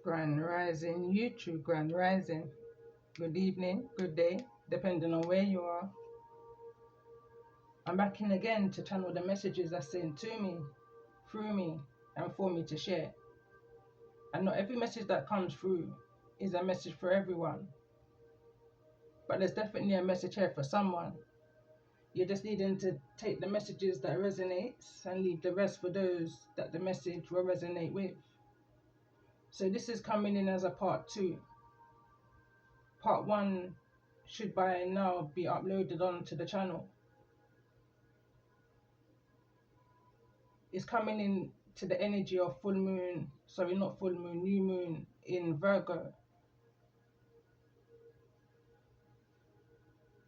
Grand Rising, YouTube Grand Rising. Good evening, good day, depending on where you are. I'm back in again to channel the messages that's sent to me, through me, and for me to share. And not every message that comes through is a message for everyone. But there's definitely a message here for someone. You're just needing to take the messages that resonates and leave the rest for those that the message will resonate with. So this is coming in as a part 2. Part 1 should by now be uploaded onto the channel. It's coming in to the energy of new moon in Virgo.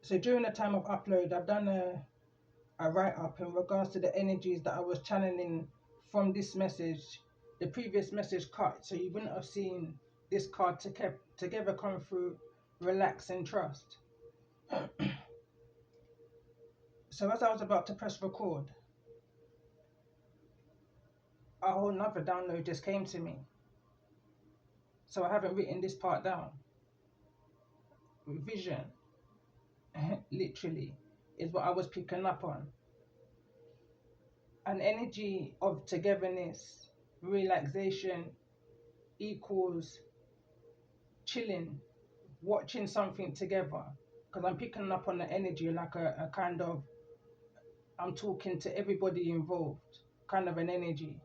So during the time of upload, I've done a write-up in regards to the energies that I was channeling from this message. The previous message cut, so you wouldn't have seen this card together come through, relax and trust. So as I was about to press record, a whole nother download just came to me. So I haven't written this part down. Vision, literally, is what I was picking up on. An energy of togetherness, relaxation equals chilling, watching something together. Because I'm picking up on the energy like a kind of, I'm talking to everybody involved, kind of an energy.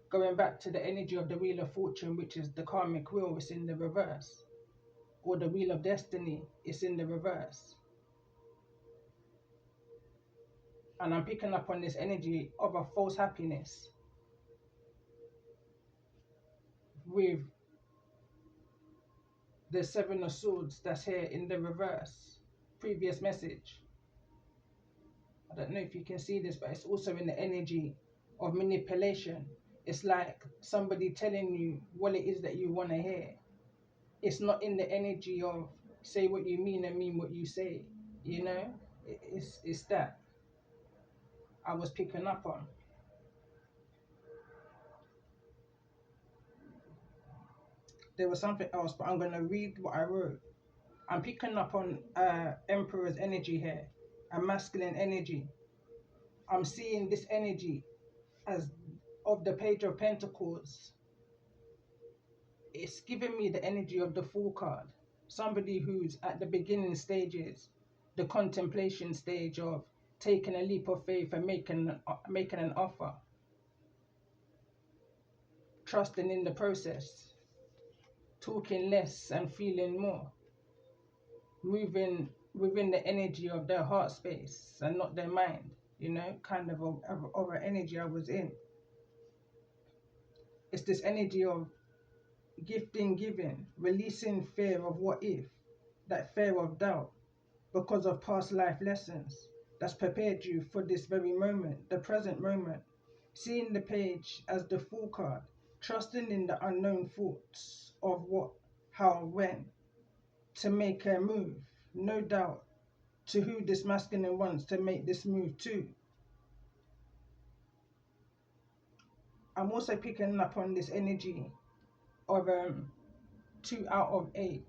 Going back to the energy of the Wheel of Fortune, which is the karmic wheel, it's in the reverse. Or the Wheel of Destiny, it's in the reverse. And I'm picking up on this energy of a false happiness with the Seven of Swords that's here in the reverse. Previous message. I don't know if you can see this, but it's also in the energy of manipulation. It's like somebody telling you what it is that you want to hear. It's not in the energy of say what you mean and mean what you say. You know, it's that I was picking up on. There was something else, but I'm going to read what I wrote. I'm picking up on Emperor's energy here, a masculine energy. I'm seeing this energy as of the Page of Pentacles. It's giving me the energy of the Fool card. Somebody who's at the beginning stages, the contemplation stage of taking a leap of faith and making an offer. Trusting in the process. Talking less and feeling more. Moving within the energy of their heart space and not their mind. You know, kind of an energy I was in. It's this energy of giving, releasing fear of what if, that fear of doubt, because of past life lessons that's prepared you for this very moment, the present moment. Seeing the page as the Fool card, trusting in the unknown thoughts of what, how, when, to make a move, no doubt, to who this masculine wants to make this move to. I'm also picking up on this energy of 2 out of 8.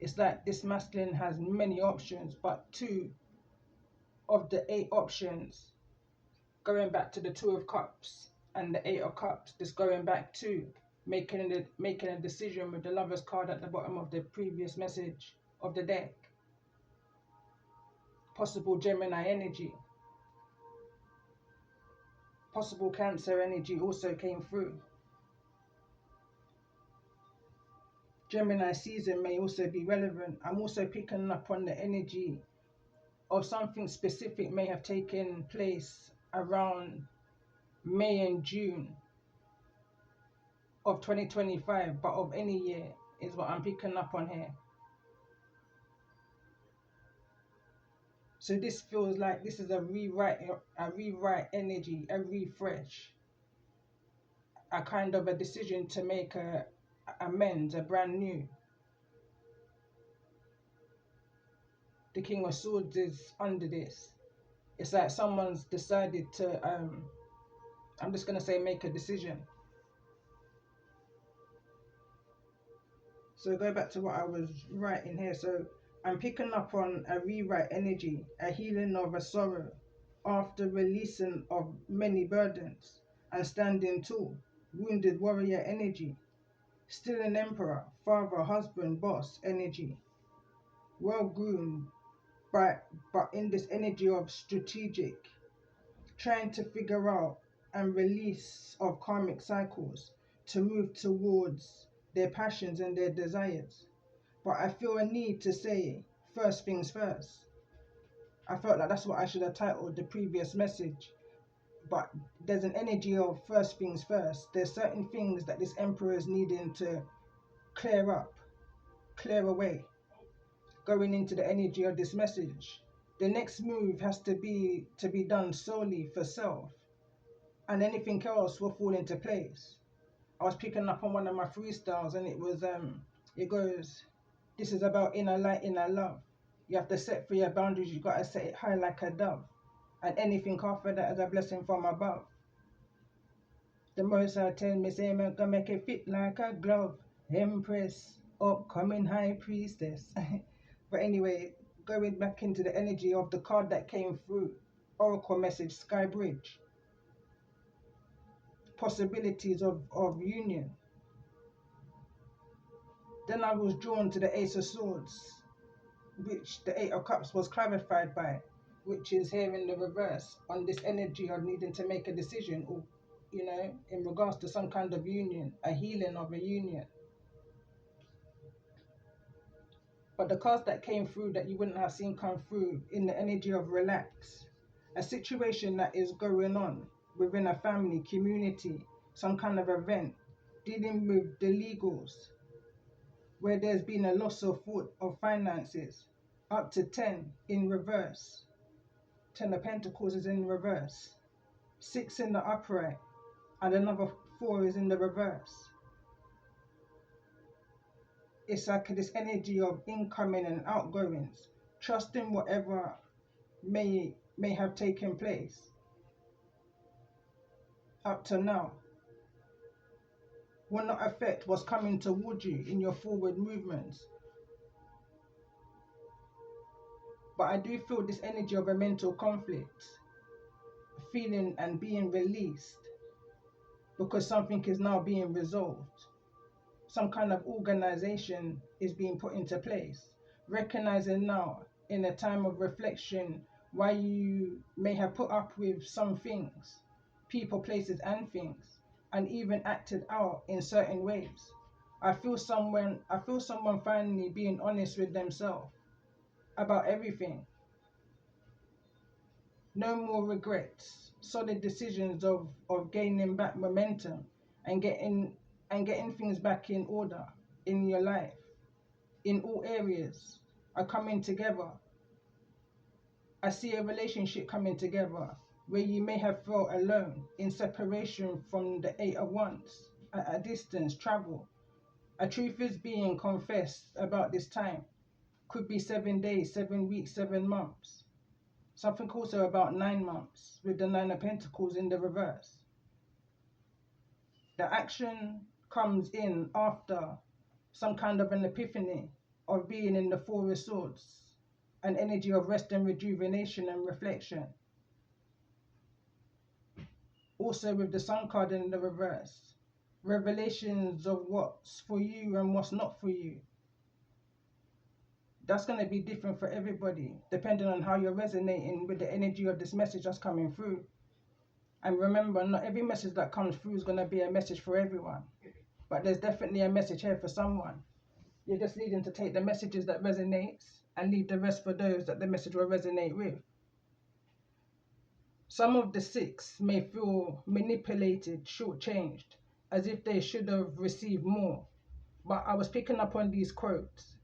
It's like this masculine has many options, but 2 of the 8 options, going back to the 2 of Cups and the 8 of Cups, just going back to making a decision with the Lover's card at the bottom of the previous message of the deck. Possible Gemini energy. Possible Cancer energy also came through. Gemini season may also be relevant. I'm also picking up on the energy of something specific may have taken place around May and June of 2025, but of any year is what I'm picking up on here. So this feels like this is a rewrite energy, a refresh, a kind of a decision to make a amends, a brand new. The King of Swords is under this. It's like someone's decided to, I'm just going to say make a decision. So go back to what I was writing here. So I'm picking up on a rewrite energy, a healing of a sorrow after releasing of many burdens and standing tall, wounded warrior energy, still an emperor, father, husband, boss energy, well groomed, but in this energy of strategic, trying to figure out and release of karmic cycles to move towards their passions and their desires. But I feel a need to say first things first. I felt like that's what I should have titled the previous message. But there's an energy of first things first. There's certain things that this emperor is needing to clear up, clear away, going into the energy of this message. The next move has to be done solely for self, and anything else will fall into place. I was picking up on one of my freestyles, and it goes, this is about inner light, inner love. You have to set for your boundaries, you gotta set it high like a dove. And anything after that is a blessing from above. The most I tell me, say, I'm gonna make it fit like a glove. Empress, upcoming high priestess. But anyway, going back into the energy of the card that came through, Oracle message, Sky Bridge. Possibilities of union. Then I was drawn to the Ace of Swords, which the Eight of Cups was clarified by, which is here in the reverse on this energy of needing to make a decision, or in regards to some kind of union, a healing of a union. But the cards that came through that you wouldn't have seen come through in the energy of relax, a situation that is going on within a family, community, some kind of event, dealing with the legals, where there's been a loss of finances, up to 10 in reverse. 10 of Pentacles is in reverse, 6 in the upright, and another 4 is in the reverse. It's like this energy of incoming and outgoings, trusting whatever may have taken place up to now will not affect what's coming towards you in your forward movements. But I do feel this energy of a mental conflict, feeling and being released, because something is now being resolved. Some kind of organization is being put into place. Recognizing now, in a time of reflection, why you may have put up with some things, people, places, and things, and even acted out in certain ways. I feel someone finally being honest with themselves about everything. No more regrets, solid decisions of gaining back momentum and getting things back in order in your life, in all areas, are coming together. I see a relationship coming together where you may have felt alone, in separation from the Eight of Wands, at a distance, travel. A truth is being confessed about this time. Could be 7 days, 7 weeks, 7 months. Something also about 9 months with the Nine of Pentacles in the reverse. The action comes in after some kind of an epiphany of being in the Four of Swords, an energy of rest and rejuvenation and reflection. Also with the Sun card in the reverse, revelations of what's for you and what's not for you. That's going to be different for everybody, depending on how you're resonating with the energy of this message that's coming through. And remember, not every message that comes through is going to be a message for everyone. But there's definitely a message here for someone. You're just needing to take the messages that resonates and leave the rest for those that the message will resonate with. Some of the 6 may feel manipulated, shortchanged, as if they should have received more. But I was picking up on these quotes.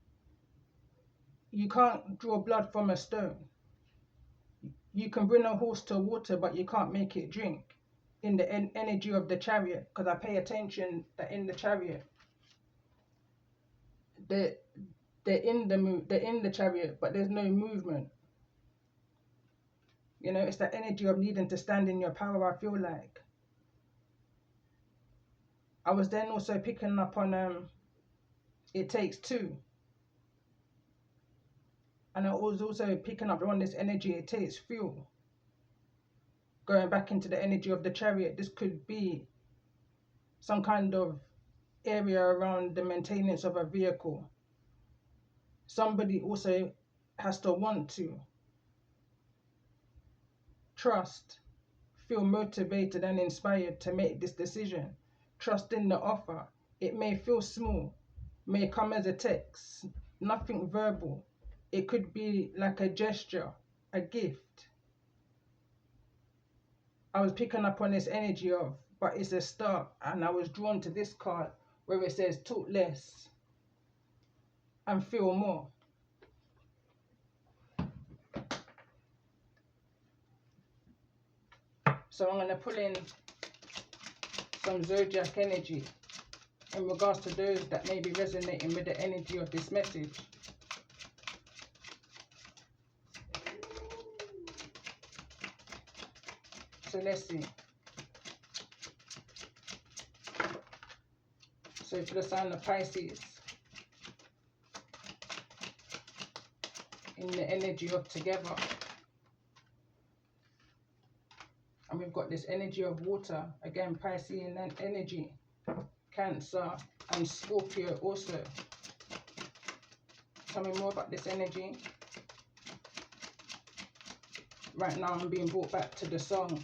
You can't draw blood from a stone. You can bring a horse to water, but you can't make it drink. In the energy of the Chariot, because I pay attention that in the Chariot, they're in the Chariot, but there's no movement. It's that energy of needing to stand in your power, I feel like. I was then also picking up on it takes two. And I was also picking up on this energy, it takes fuel. Going back into the energy of the Chariot, this could be some kind of area around the maintenance of a vehicle. Somebody also has to want to trust, feel motivated and inspired to make this decision. Trust in the offer. It may feel small, may come as a text, nothing verbal. It could be like a gesture, a gift. I was picking up on this energy of, but it's a start, and I was drawn to this card where it says talk less and feel more. So I'm going to pull in some zodiac energy in regards to those that may be resonating with the energy of this message. So let's see. So for the sign of Pisces, in the energy of together, and we've got this energy of water, again Piscean energy, Cancer and Scorpio also. Tell me more about this energy. Right now I'm being brought back to the song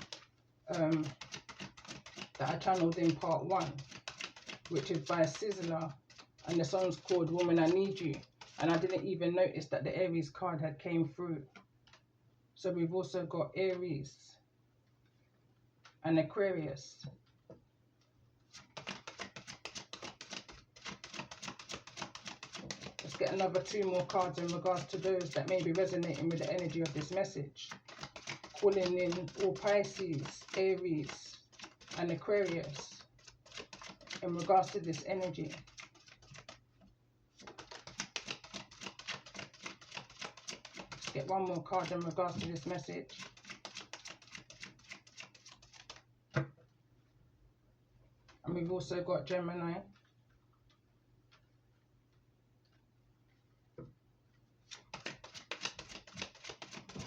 that I channeled in part 1, which is by Sizzler, and the song's called Woman I Need You, and I didn't even notice that the Aries card had came through. So we've also got Aries and Aquarius. Let's get another 2 more cards in regards to those that may be resonating with the energy of this message. Calling in all Pisces, Aries and Aquarius in regards to this energy. Let's get 1 more card in regards to this message. And we've also got Gemini.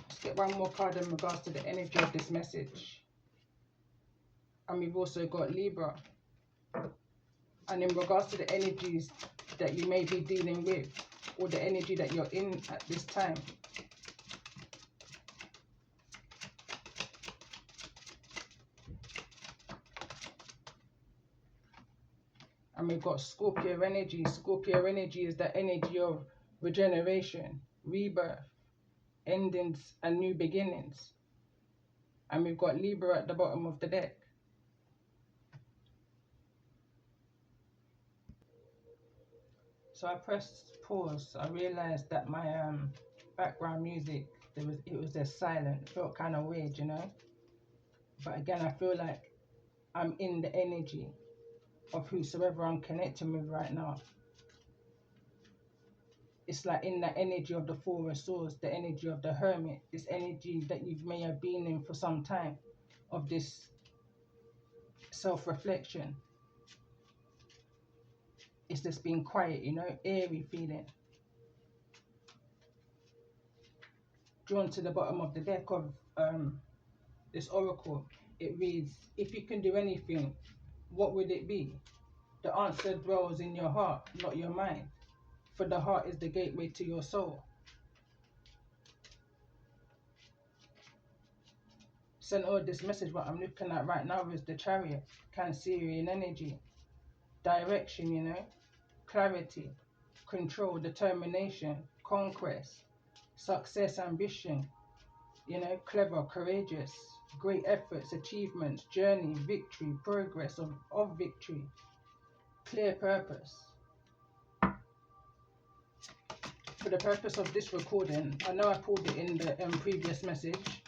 Let's get 1 more card in regards to the energy of this message. And we've also got Libra. And in regards to the energies that you may be dealing with, or the energy that you're in at this time. And we've got Scorpio energy. Scorpio energy is the energy of regeneration, rebirth, endings and new beginnings. And we've got Libra at the bottom of the deck. So I pressed pause. I realized that my background music, it was just silent. It felt kind of weird, you know. But again, I feel like I'm in the energy of whosoever I'm connecting with right now. It's like in that energy of the Four of Swords, the energy of the Hermit, this energy that you may have been in for some time, of this self-reflection. It's just being quiet, you know, airy feeling. Drawn to the bottom of the deck of this oracle, it reads, if you can do anything, what would it be? The answer dwells in your heart, not your mind. For the heart is the gateway to your soul. Center of this message, what I'm looking at right now is the Chariot, Cancerian energy. Direction, you know, clarity, control, determination, conquest, success, ambition, you know, clever, courageous, great efforts, achievements, journey, victory, progress of victory, clear purpose. For the purpose of this recording, I know I pulled it in the previous message,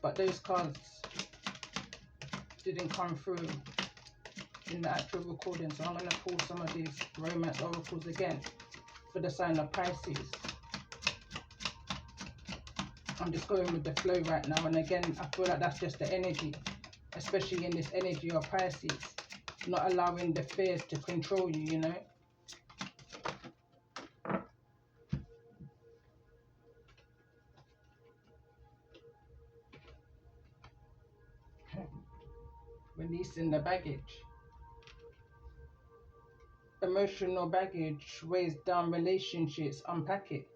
but those cards didn't come through in the actual recording, so I'm going to pull some of these romance oracles again for the sign of Pisces. I'm just going with the flow right now, and again I feel like that's just the energy, especially in this energy of Pisces, not allowing the fears to control you, you know. releasing the baggage. Emotional baggage weighs down relationships. Unpack it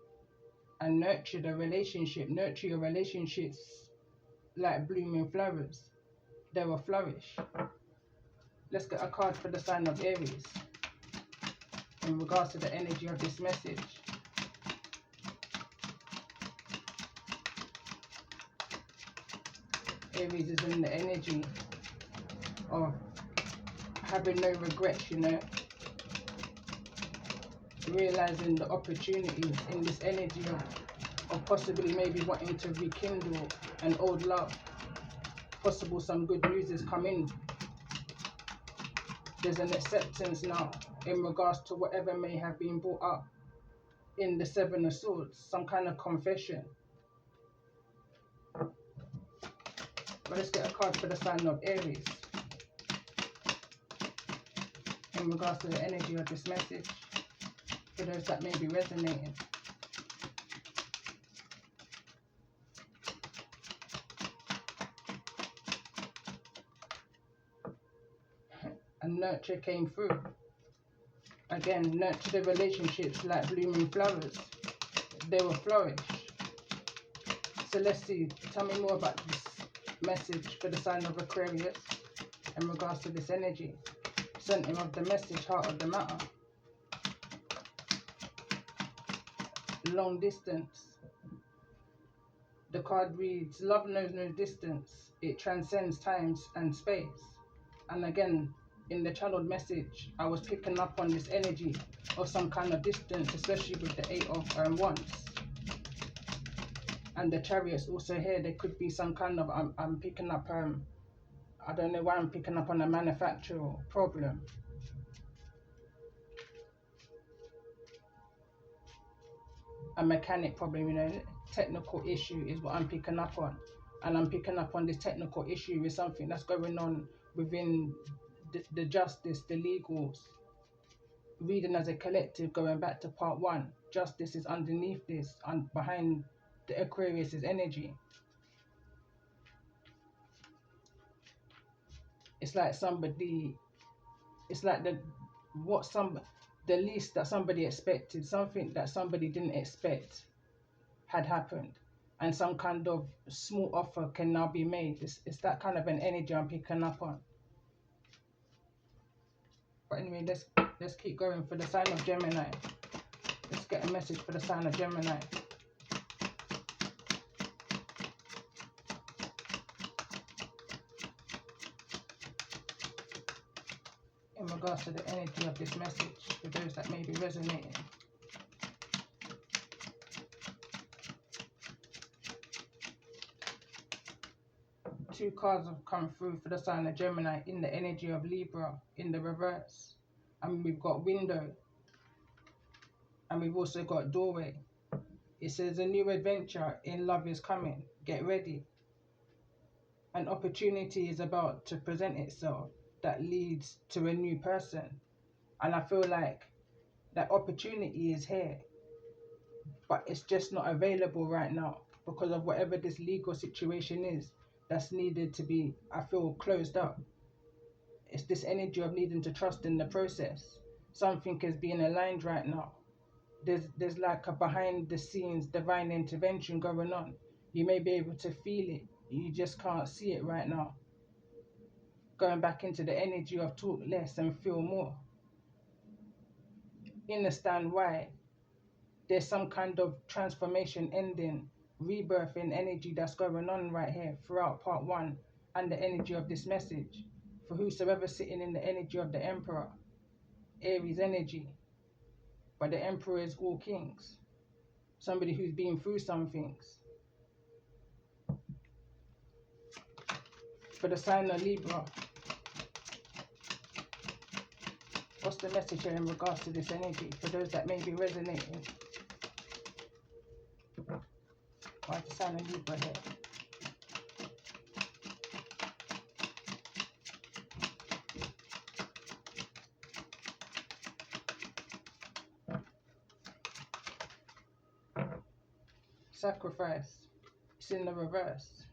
and nurture the relationship. Nurture your relationships like blooming flowers. They will flourish. Let's get a card for the sign of Aries in regards to the energy of this message. Aries is in the energy of having no regrets, you know, realizing the opportunities in this energy of possibly maybe wanting to rekindle an old love. Possible some good news is coming. There's an acceptance now in regards to whatever may have been brought up in the Seven of Swords, some kind of confession. But let's get a card for the sign of Aries in regards to the energy of this message, for those that may be resonating. And nurture came through. Again, nurture the relationships like blooming flowers. They will flourish. So let's see. Tell me more about this message for the sign of Aquarius in regards to this energy. Center of the message, heart of the matter. Long distance. The card reads, love knows no distance. It transcends times and space. And again, in the channeled message, I was picking up on this energy of some kind of distance, especially with the Eight of Wands. And the Chariot's also here. There could be some kind of, I'm picking up, I don't know why I'm picking up on a manufacturer problem. A mechanic problem, you know, technical issue is what I'm picking up on. And I'm picking up on this technical issue with something that's going on within the justice, the legals. Reading as a collective, going back to part 1, justice is underneath this and behind the Aquarius's energy. It's like somebody, it's like the least that somebody expected, something that somebody didn't expect had happened, and some kind of small offer can now be made. It's that kind of an energy I'm picking up on. But anyway, let's keep going for the sign of Gemini. Let's get a message for the sign of Gemini. In regards to the energy of this message, for those that may be resonating. Two cards have come through for the sign of Gemini in the energy of Libra in the reverse. And we've got window. And we've also got doorway. It says a new adventure in love is coming. Get ready. An opportunity is about to present itself that leads to a new person. And I feel like that opportunity is here, but it's just not available right now because of whatever this legal situation is that's needed to be, I feel, closed up. It's this energy of needing to trust in the process. Something is being aligned right now. There's like a behind the scenes divine intervention going on. You may be able to feel it, you just can't see it right now. Going back into the energy of talk less and feel more. Understand why there's some kind of transformation ending, rebirth in energy that's going on right here throughout part 1 and the energy of this message. For whosoever sitting in the energy of the Emperor, Aries energy, but the Emperor is all kings. Somebody who's been through some things. For the sign of Libra, what's the message here in regards to this energy? For those that may be resonating. Why is the sign of Libra here? Sacrifice. It's in the reverse.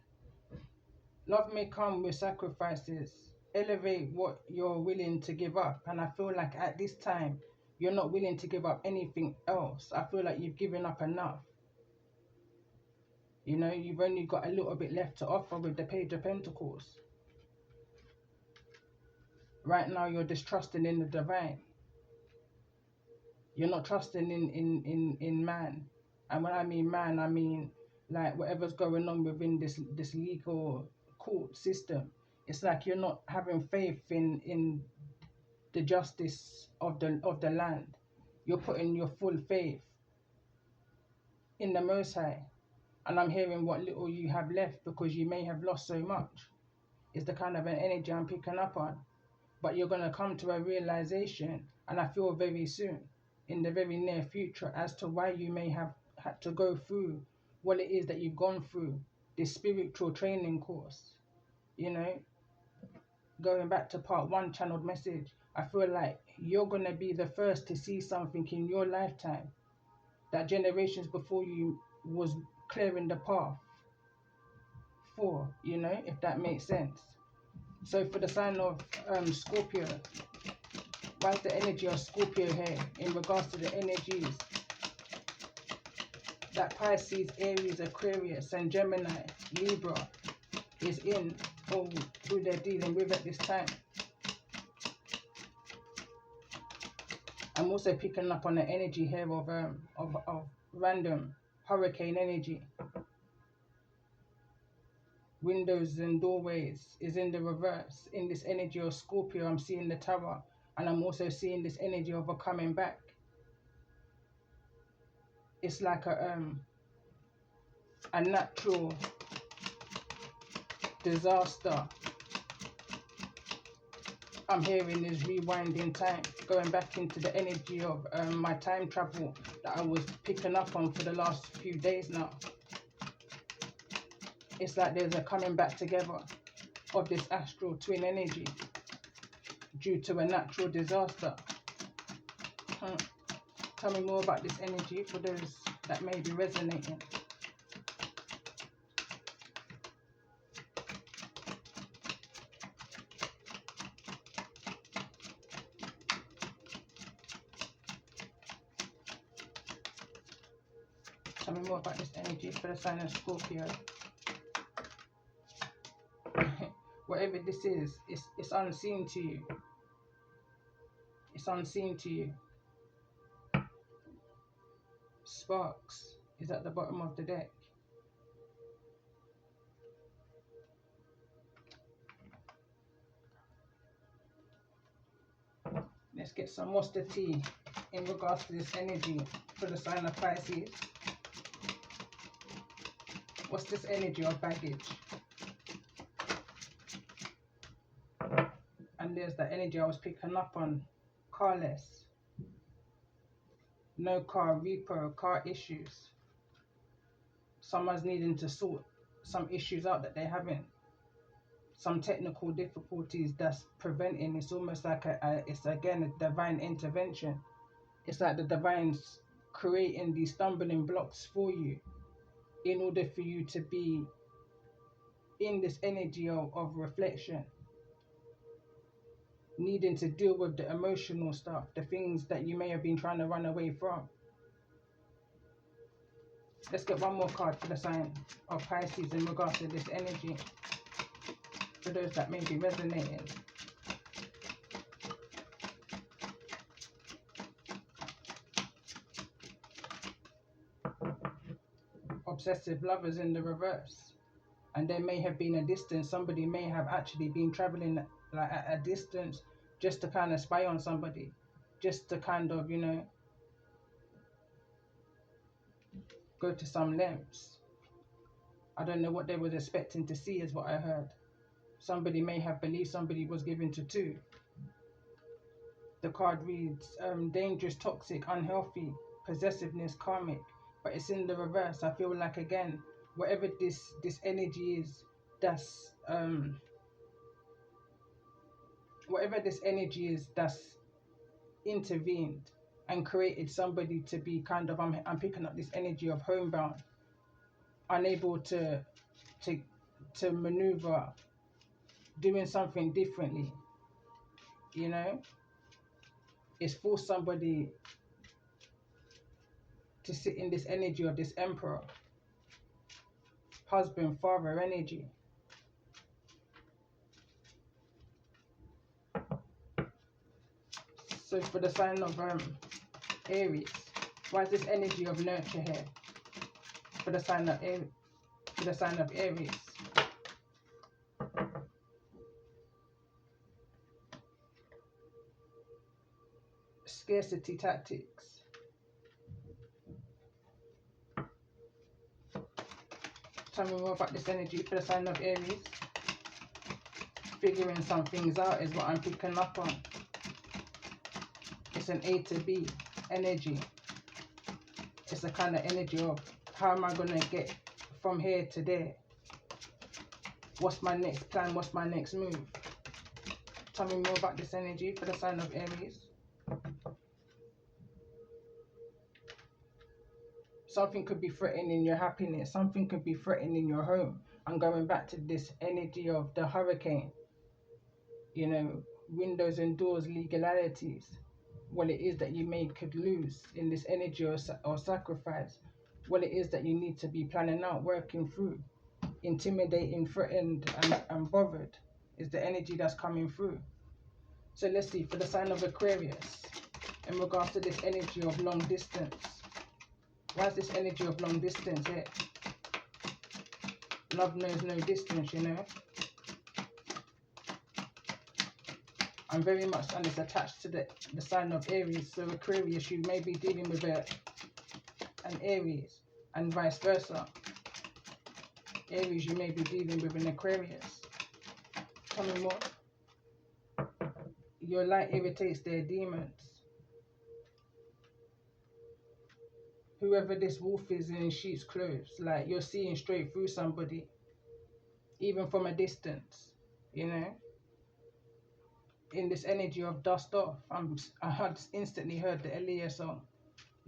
Love may come with sacrifices. elevate what you're willing to give up. And I feel like at this time, you're not willing to give up anything else. I feel like you've given up enough. You know, you've only got a little bit left to offer with the Page of Pentacles. Right now, you're distrusting in the divine. You're not trusting in man. And when I mean man, I mean like whatever's going on within this legal court system. It's like you're not having faith in the justice of the land. You're putting your full faith in the Most High. And I'm hearing what little you have left, because you may have lost so much. It's the kind of an energy I'm picking up on. But you're going to come to a realization, and I feel very soon, in the very near future, as to why you may have had to go through what it is that you've gone through, this spiritual training course. You know, going back to part 1, channeled message, I feel like you're going to be the first to see something in your lifetime that generations before you was clearing the path for, you know, if that makes sense. So for the sign of Scorpio, why is the energy of Scorpio here in regards to the energies that Pisces, Aries, Aquarius and Gemini, Libra is in, or who they're dealing with at this time? I'm also picking up on the energy here of random hurricane energy. Windows and doorways is in the reverse. In this energy of Scorpio, I'm seeing the Tower, and I'm also seeing this energy of a coming back. It's like a natural disaster. I'm hearing is rewinding time, going back into the energy of my time travel that I was picking up on for the last few days now. It's like there's a coming back together of this astral twin energy due to a natural disaster. Tell me more about this energy for those that may be resonating. Tell me more about this energy for the sign of Scorpio. Whatever this is, it's unseen to you. It's unseen to you. Sparks is at the bottom of the deck. Let's get some Worcester tea in regards to this energy for the sign of Pisces. What's this energy of baggage? And there's the energy I was picking up on. Carless. No car, repo, car issues. Someone's needing to sort some issues out that they're having. Some technical difficulties that's preventing. It's almost like it's again a divine intervention. It's like the divine's creating these stumbling blocks for you in order for you to be in this energy of reflection, needing to deal with the emotional stuff, the things that you may have been trying to run away from. Let's get one more card for the sign of Pisces in regards to this energy, for those that may be resonating. Obsessive lovers in the reverse. And there may have been a distance. Somebody may have actually been traveling like at a distance just to kind of spy on somebody, just to kind of, you know, go to some lengths. I don't know what they was expecting to see is what I heard. Somebody may have believed somebody was given to two. The card reads dangerous, toxic, unhealthy, possessiveness, karmic, but it's in the reverse. I feel like, again, whatever this energy is, that's whatever this energy is that's intervened and created somebody to be kind of, I'm picking up this energy of homebound, unable to maneuver doing something differently, you know. It's forced somebody to sit in this energy of this emperor, husband, father energy. So for the sign of Aries, why is this energy of nurture here? For the sign of Aries. Scarcity tactics. Tell me more about this energy for the sign of Aries. Figuring some things out is what I'm picking up on. It's an A to B energy. It's a kind of energy of how am I going to get from here to there? What's my next plan? What's my next move? Tell me more about this energy for the sign of Aries. Something could be threatening your happiness. Something could be threatening your home. I'm going back to this energy of the hurricane. You know, windows and doors, legalities. What it is that you could lose in this energy or sacrifice. What it is that you need to be planning out, working through. Intimidating, threatened, and bothered is the energy that's coming through. So let's see, for the sign of Aquarius, in regards to this energy of long distance. Why is this energy of long distance here? Love knows no distance, you know. I'm very much and it's attached to the sign of Aries. So Aquarius, you may be dealing with an Aries and vice versa. Aries, you may be dealing with an Aquarius. Tell me more. Your light irritates their demons. Whoever this wolf is in sheep's clothes, like you're seeing straight through somebody, even from a distance, you know. In this energy of dust off, I had instantly heard the Elia song,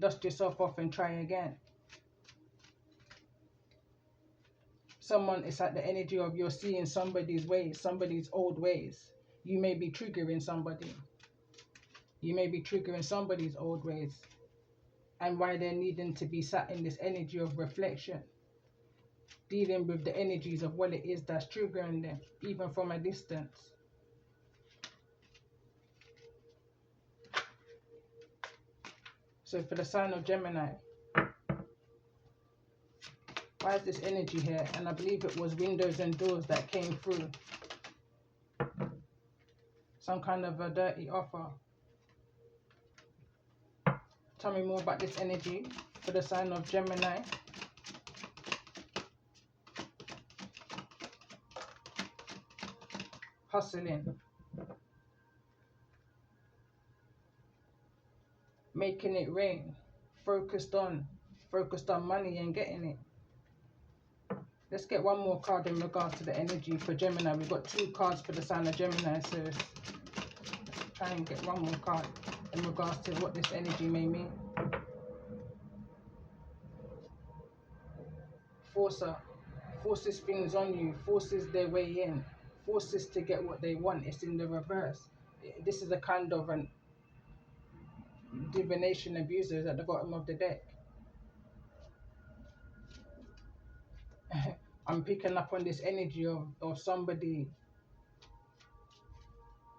dust yourself off and try again. Someone is at the energy of you're seeing somebody's ways, somebody's old ways. You may be triggering somebody. You may be triggering somebody's old ways. And why they're needing to be sat in this energy of reflection. Dealing with the energies of what it is that's triggering them, even from a distance. So for the sign of Gemini, why is this energy here? And I believe it was windows and doors that came through. Some kind of a dirty offer. Tell me more about this energy for the sign of Gemini. Hustling. Making it rain. Focused on money and getting it. Let's get one more card in regards to the energy for Gemini. We've got 2 cards for the sign of Gemini, so let's try and get one more card in regards to what this energy may mean. Forcer. Forces things on you, forces their way in, forces to get what they want. It's in the reverse. This is a kind of an divination abusers at the bottom of the deck. I'm picking up on this energy of somebody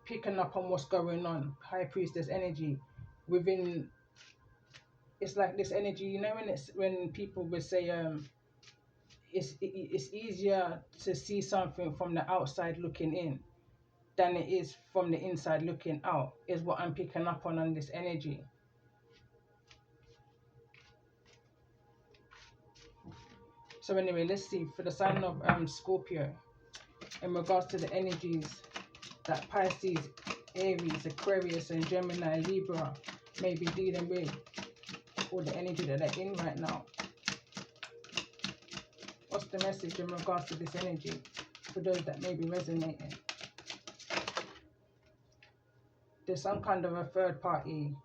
picking up on what's going on. High priestess energy within. It's like this energy, you know, when people would say it's easier to see something from the outside looking in than it is from the inside looking out, is what I'm picking up on this energy. So anyway, let's see for the sign of Scorpio, in regards to the energies that Pisces, Aries, Aquarius, and Gemini Libra may be dealing with, or the energy that they're in right now. What's the message in regards to this energy for those that may be resonating? There's some kind of a third party.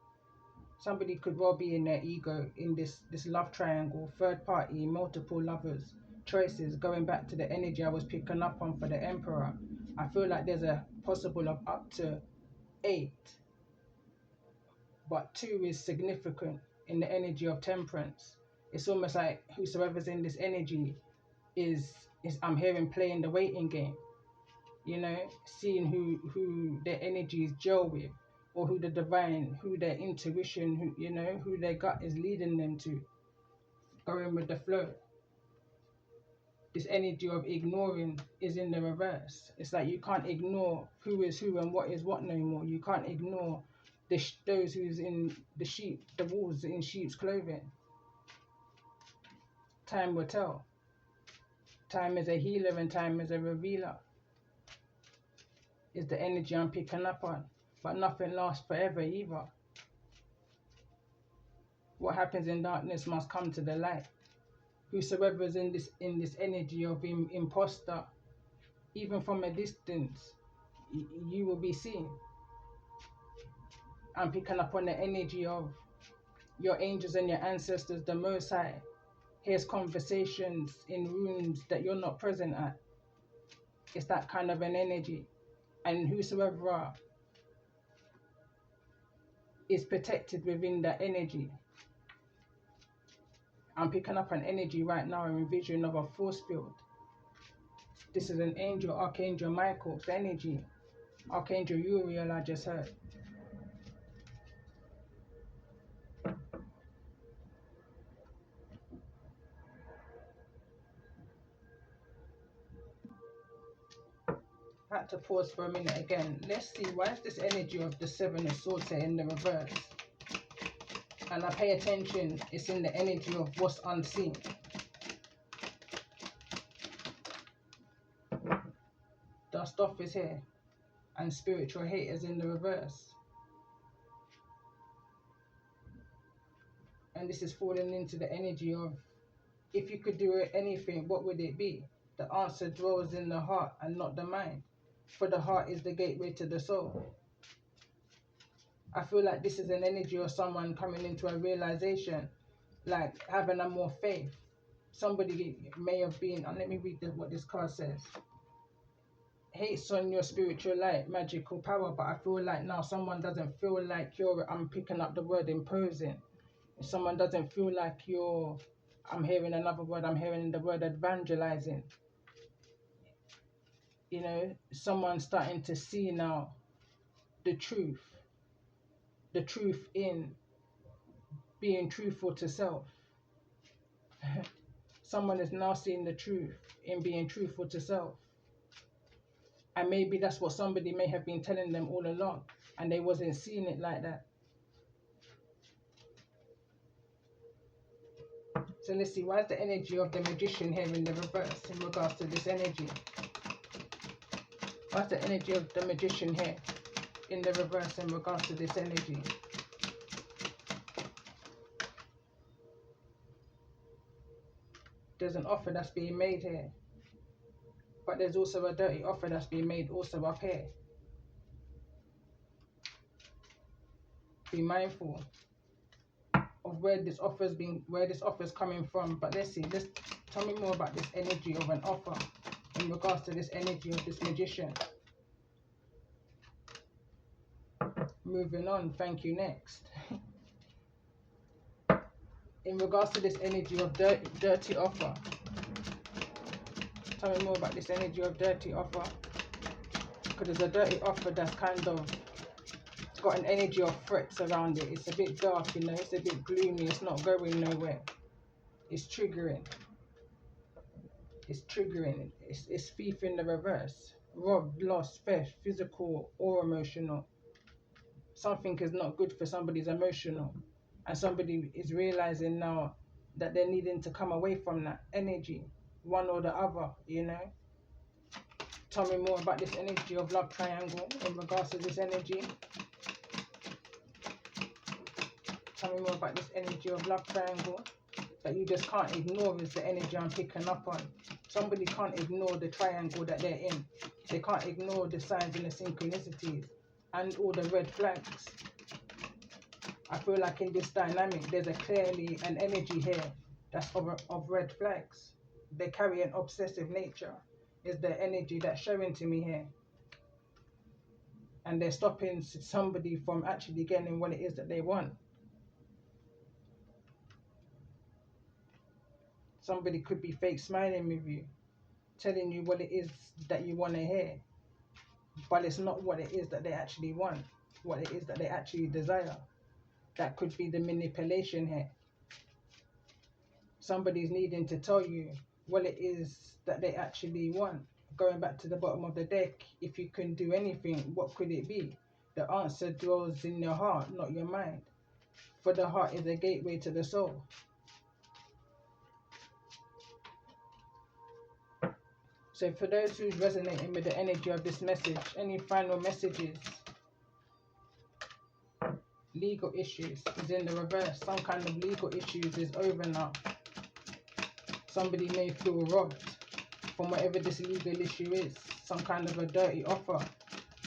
Somebody could well be in their ego in this love triangle, third party, multiple lovers, choices, going back to the energy I was picking up on for the Emperor. I feel like there's a possible of up to 8, but 2 is significant in the energy of temperance. It's almost like whosoever's in this energy is I'm hearing playing the waiting game, you know, seeing who their energies gel with, or who the divine, who their intuition, who, you know, who their gut is leading them to, going with the flow. This energy of ignoring is in the reverse. It's like you can't ignore who is who and what is what no more. You can't ignore those who's in the wolves in sheep's clothing. Time will tell. Time is a healer and time is a revealer. Is the energy I'm picking up on. But nothing lasts forever either. What happens in darkness must come to the light. Whosoever is in this energy of imposter, even from a distance, you will be seen. I'm picking up on the energy of your angels and your ancestors, the Most High. Here's conversations in rooms that you're not present at. It's that kind of an energy. And whosoever is protected within that energy. I'm picking up an energy right now in vision of a force field. This is an angel, Archangel Michael's energy. Archangel Uriel, I just heard. I had to pause for a minute again. Let's see, why is this energy of the 7 of Swords here in the reverse? And I pay attention, it's in the energy of what's unseen. Dust off is here. And spiritual hate is in the reverse. And this is falling into the energy of, if you could do anything, what would it be? The answer dwells in the heart and not the mind. For the heart is the gateway to the soul. I feel like this is an energy of someone coming into a realization, like having a more faith. Somebody may have been, and let me read what this card says. Hates on your spiritual light, magical power, but I feel like now someone doesn't feel like I'm picking up the word imposing. If someone doesn't feel like I'm hearing another word, I'm hearing the word evangelizing. You know, someone's starting to see now the truth in being truthful to self. Someone is now seeing the truth in being truthful to self. And maybe that's what somebody may have been telling them all along, and they wasn't seeing it like that. So let's see, why is the energy of the Magician here in the reverse in regards to this energy? Why is the energy of the Magician here in the reverse in regards to this energy? There's an offer that's being made here. But there's also a dirty offer that's being made also up here. Be mindful of where this offer's coming from. But let's see, tell me more about this energy of an offer in regards to this energy of this Magician. Moving on, thank you, next. In regards to this energy of dirty offer. Tell me more about this energy of dirty offer. Because there's a dirty offer that's kind of got an energy of threats around it. It's a bit dark, you know, it's a bit gloomy, it's not going nowhere. It's triggering. It's triggering. It's thief in the reverse. Robbed, lost, theft, physical or emotional. Something is not good for somebody's emotional. And somebody is realizing now that they're needing to come away from that energy. One or the other, you know. Tell me more about this energy of love triangle in regards to this energy. Tell me more about this energy of love triangle that you just can't ignore is the energy I'm picking up on. Somebody can't ignore the triangle that they're in. They can't ignore the signs and the synchronicities and all the red flags. I feel like in this dynamic, there's clearly an energy here that's of red flags. They carry an obsessive nature, is the energy that's showing to me here. and they're stopping somebody from actually getting what it is that they want. Somebody could be fake smiling with you, telling you what it is that you want to hear, but it's not what it is that they actually want, what it is that they actually desire. That could be the manipulation here. Somebody's needing to tell you what it is that they actually want. Going back to the bottom of the deck, if you can do anything, what could it be? The answer dwells in your heart, not your mind. For the heart is a gateway to the soul. So for those who's resonating with the energy of this message, any final messages? Legal issues is in the reverse. Some kind of legal issues is over now. Somebody may feel robbed from whatever this legal issue is. Some kind of a dirty offer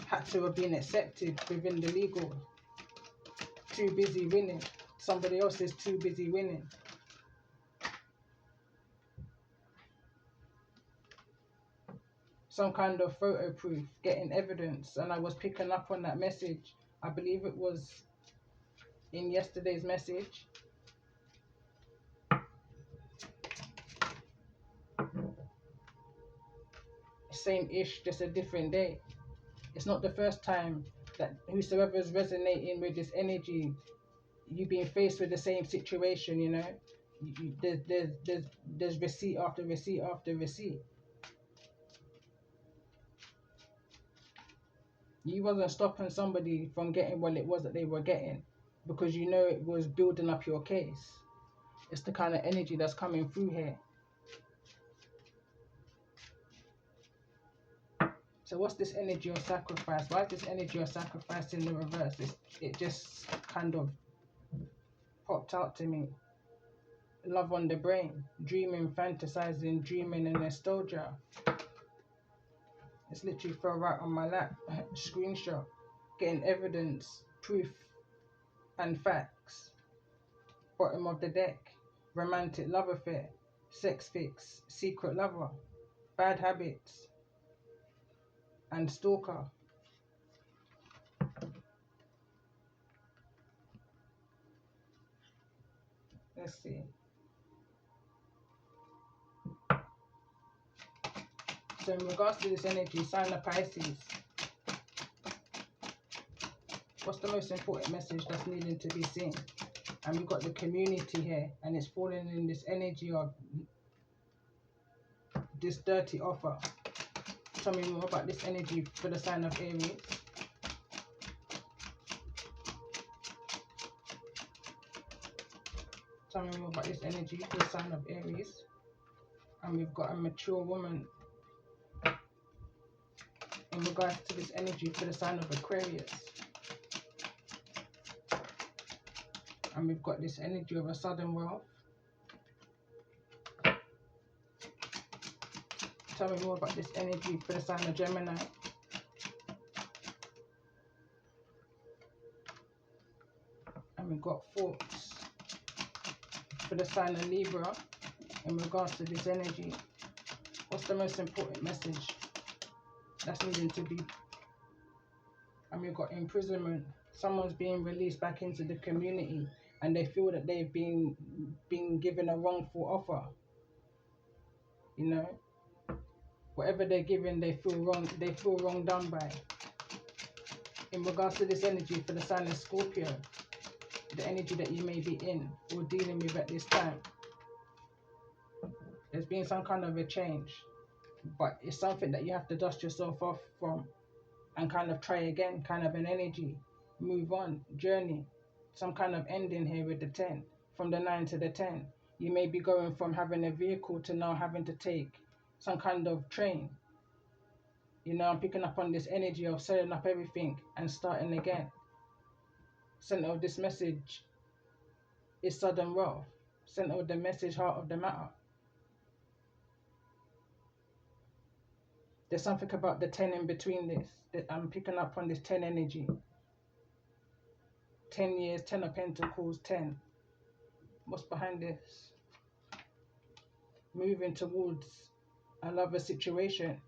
had to have been accepted within the legal. Too busy winning. Somebody else is too busy winning. Some kind of photo proof, getting evidence. And I was picking up on that message. I believe it was in yesterday's message. Same ish, just a different day. It's not the first time that whosoever is resonating with this energy, you've been faced with the same situation, you know. There's receipt after receipt after receipt. You wasn't stopping somebody from getting what it was that they were getting because you know it was building up your case. It's the kind of energy that's coming through here. So what's this energy of sacrifice? Why is this energy of sacrifice in the reverse? It just kind of popped out to me. Love on the brain, dreaming, fantasizing, dreaming, and nostalgia. It's literally fell right on my lap. Screenshot, getting evidence, proof, and facts. Bottom of the deck, romantic love affair, sex fix, secret lover, bad habits, and stalker. Let's see. So in regards to this energy, sign of Pisces. What's the most important message that's needing to be seen? And we've got the community here, and it's falling in this energy of this dirty offer. Tell me more about this energy for the sign of Aries. Tell me more about this energy for the sign of Aries. And we've got a mature woman in regards to this energy for the sign of Aquarius. And we've got this energy of a sudden wealth. Tell me more about this energy for the sign of Gemini. And we've got thoughts for the sign of Libra in regards to this energy. What's the most important message that's needing to be? And we've got imprisonment. Someone's being released back into the community and they feel that they've been given a wrongful offer. You know, whatever they're given, they feel wrong done by. In regards to this energy for the sign of Scorpio, the energy that you may be in or dealing with at this time, there's been some kind of a change, but it's something that you have to dust yourself off from and kind of try again, kind of an energy, move on, journey, some kind of ending here with the 10, from the 9 to the 10. You may be going from having a vehicle to now having to take some kind of train. You know, I'm picking up on this energy of setting up everything and starting again. Center of this message is sudden wealth. Center of the message, heart of the matter. There's something about the 10 in between this. That I'm picking up on this 10 energy. 10 years, 10 of Pentacles, 10. What's behind this? Moving towards a lover situation.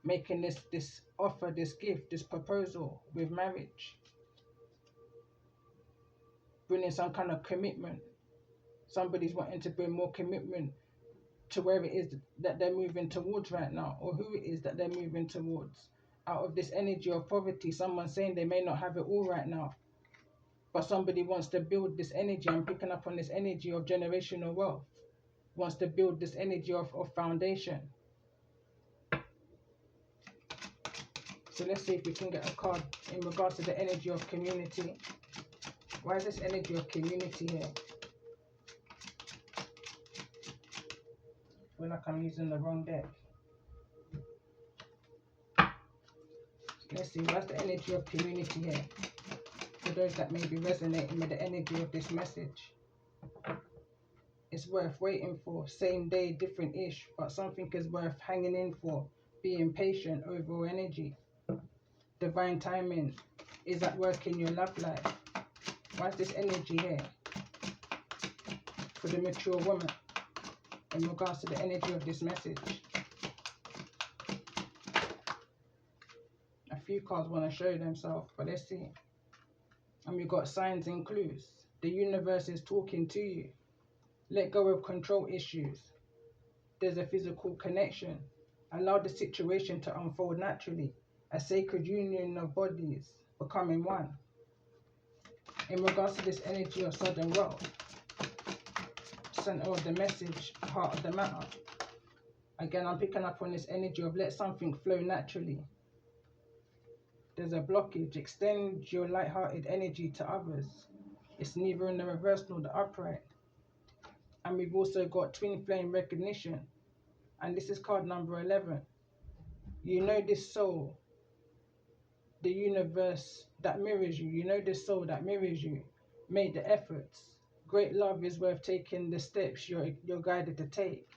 making this offer, this gift, this proposal with marriage, bringing some kind of commitment. Somebody's wanting to bring more commitment to where it is that they're moving towards right now, or who it is that they're moving towards. Out of this energy of poverty, someone's saying they may not have it all right now, but somebody wants to build this energy. I'm picking up on this energy of generational wealth, wants to build this energy of foundation. So let's see if we can get a card in regards to the energy of community. Why is this energy of community here? I feel like I'm using the wrong deck. Let's see, what's the energy of community here? For those that may be resonating with the energy of this message. It's worth waiting for. Same day, different-ish, but something is worth hanging in for. Being patient over energy. Divine timing is at work in your love life. Why is this energy here? For the mature woman, in regards to the energy of this message. A few cards want to show themselves, but let's see. And we've got signs and clues. The universe is talking to you. Let go of control issues. There's a physical connection. Allow the situation to unfold naturally. A sacred union of bodies becoming one. In regards to this energy of sudden wealth, center of the message, heart of the matter. Again, I'm picking up on this energy of let something flow naturally. There's a blockage. Extend your light-hearted energy to others. It's neither in the reverse nor the upright. And we've also got twin flame recognition. And this is card number 11. You know this soul, the universe that mirrors you. You know this soul that mirrors you. Made the efforts. Great love is worth taking the steps you're guided to take.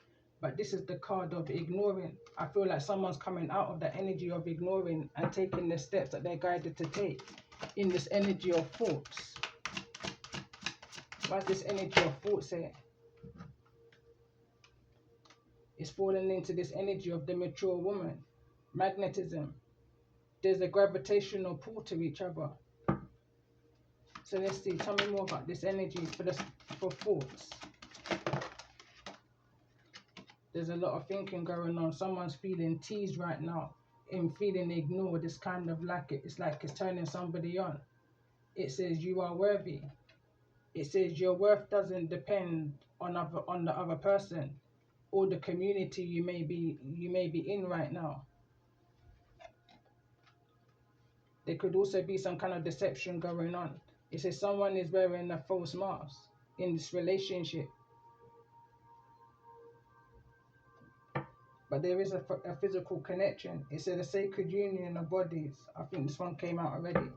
But this is the card of ignoring. I feel like someone's coming out of the energy of ignoring and taking the steps that they're guided to take in this energy of thoughts. Why is this energy of thoughts here? It's falling into this energy of the mature woman. Magnetism. There's a gravitational pull to each other. So let's see. Tell me more about this energy for thoughts. There's a lot of thinking going on. Someone's feeling teased right now, in feeling ignored. It's kind of like it's like it's turning somebody on. It says you are worthy. It says your worth doesn't depend on the other person or the community you may be in right now. There could also be some kind of deception going on. It says someone is wearing a false mask in this relationship. But there is a physical connection. It said a sacred union of bodies. I think this one came out already.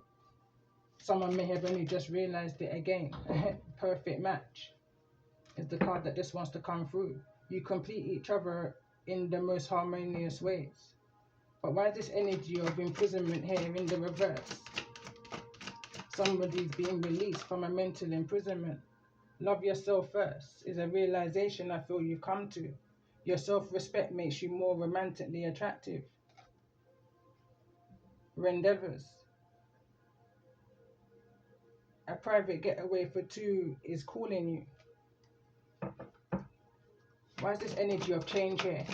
Someone may have only just realized it again. Perfect match is the card that just wants to come through. You complete each other in the most harmonious ways. But why is this energy of imprisonment here in the reverse? Somebody's being released from a mental imprisonment. Love yourself first is a realization I feel you've come to. Your self-respect makes you more romantically attractive. Rendezvous. A private getaway for two is calling you. Why is this energy of change here?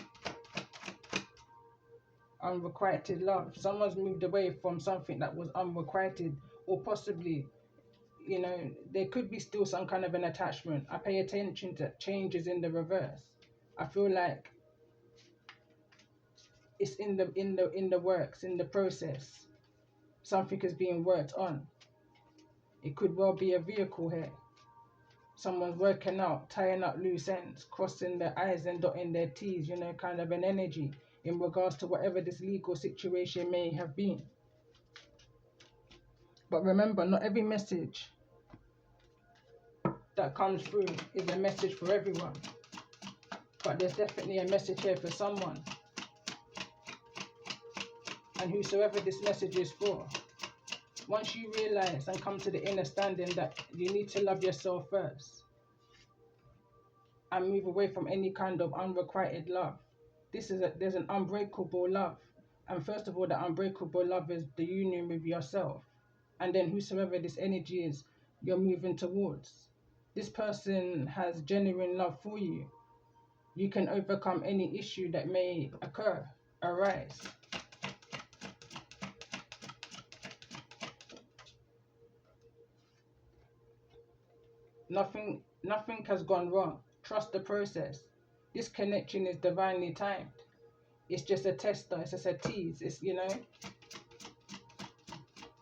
Unrequited love. Someone's moved away from something that was unrequited, or possibly, there could be still some kind of an attachment. I pay attention to changes in the reverse. I feel like it's in the works, in the process. Something is being worked on. It could well be a vehicle here. Someone's working out, tying up loose ends, crossing their I's and dotting their T's, kind of an energy in regards to whatever this legal situation may have been. But remember, not every message that comes through is a message for everyone. But there's definitely a message here for someone. And whosoever this message is for, once you realize and come to the understanding that you need to love yourself first and move away from any kind of unrequited love. There's an unbreakable love, And first of all, the unbreakable love is the union with yourself. And then whosoever this energy is, you're moving towards. This person has genuine love for you. You can overcome any issue that may arise. Nothing has gone wrong. Trust the process. This connection is divinely timed. It's just a tester. It's just a tease. It's,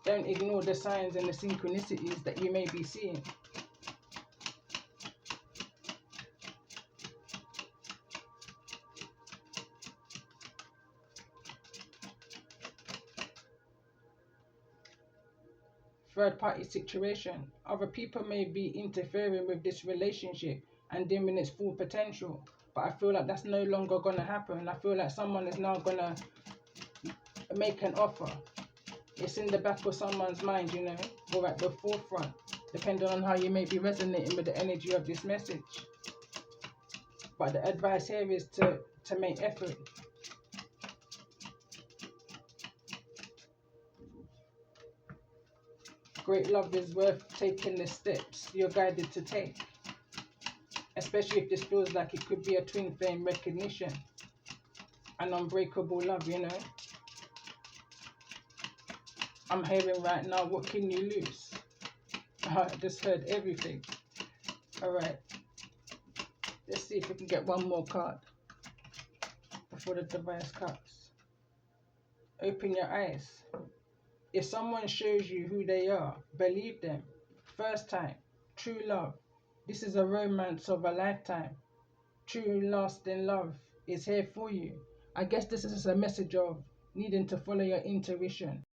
don't ignore the signs and the synchronicities that you may be seeing. Third party situation. Other people may be interfering with this relationship and dimming its full potential. But I feel like that's no longer going to happen. I feel like someone is now going to make an offer. It's in the back of someone's mind, or at the forefront, depending on how you may be resonating with the energy of this message. But the advice here is to make effort. Great love is worth taking the steps you're guided to take. Especially if this feels like it could be a twin flame recognition. An unbreakable love, I'm hearing right now, what can you lose? I just heard everything. Alright. Let's see if we can get one more card before the device cuts. Open your eyes. If someone shows you who they are, believe them. First time, true love. This is a romance of a lifetime. True lasting love is here for you. I guess this is a message of needing to follow your intuition.